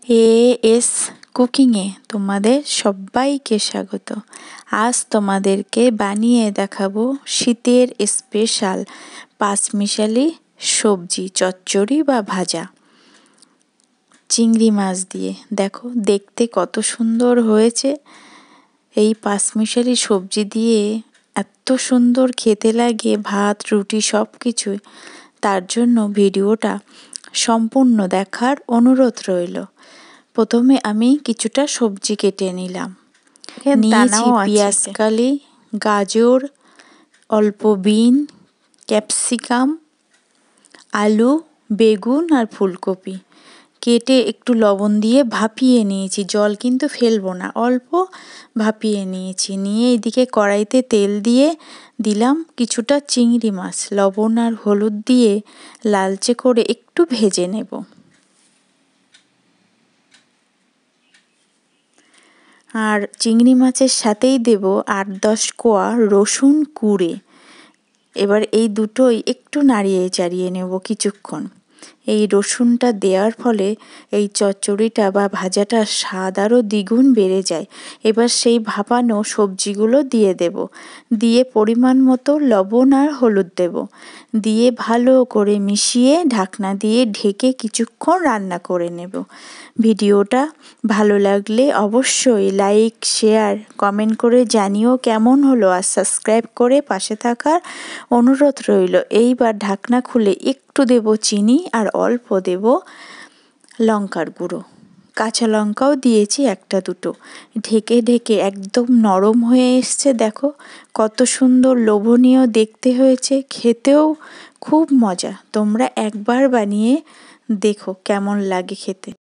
As কুকিংয়ে তোমাদের সবাইকে স্বাগত। আজ তোমাদেরকে বানিয়ে দেখাবো শীতের স্পেশাল পাঁচমিশালি সবজি চচ্চড়ি বা ভাজা চিংড়ি মাছ দিয়ে। দেখো দেখতে কত সুন্দর হয়েছে। এই পাঁচমিশালি সবজি দিয়ে এত সুন্দর খেতে লাগে ভাত রুটি সব কিছুই। তার জন্য ভিডিওটা সম্পূর্ণ দেখার অনুরোধ রইল। প্রথমে আমি কিছুটা সবজি কেটে নিলাম। নিয়েছি পেঁয়াজকালি, গাজর, অল্প বিন, ক্যাপসিকাম, আলু, বেগুন আর ফুলকপি কেটে একটু লবণ দিয়ে ভাপিয়ে নিয়েছি। জল কিন্তু ফেলবো না, অল্প ভাপিয়ে নিয়েছি। নিয়ে এদিকে কড়াইতে তেল দিয়ে দিলাম কিছুটা চিংড়ি মাছ। লবণ আর হলুদ দিয়ে লালচে করে একটু ভেজে নেব। আর চিংড়ি মাছের সাথেই দেব ৮-১০ কোয়া রসুন কুড়ে। এবার এই দুটোই একটু নাড়িয়ে চাড়িয়ে নেব কিছুক্ষণ। এই রসুনটা দেওয়ার ফলে এই চচ্চড়িটা বা ভাজাটার স্বাদ আরও দ্বিগুণ বেড়ে যায়। এবার সেই ভাপানো সবজিগুলো দিয়ে দেব। দিয়ে পরিমাণ মতো লবণ আর হলুদ দেব। দিয়ে ভালো করে মিশিয়ে ঢাকনা দিয়ে ঢেকে কিছুক্ষণ রান্না করে নেব। ভিডিওটা ভালো লাগলে অবশ্যই লাইক শেয়ার কমেন্ট করে জানিও কেমন হলো, আর সাবস্ক্রাইব করে পাশে থাকার অনুরোধ রইল। এইবার ঢাকনা খুলে একটু দেব চিনি আর অল্প দেব লঙ্কার গুঁড়ো। কাঁচা লঙ্কাও দিয়েছি ১-২টো। ঢেকে ঢেকে একদম নরম হয়ে এসছে। দেখো কত সুন্দর লোভনীয় দেখতে হয়েছে, খেতেও খুব মজা। তোমরা একবার বানিয়ে দেখো কেমন লাগে খেতে।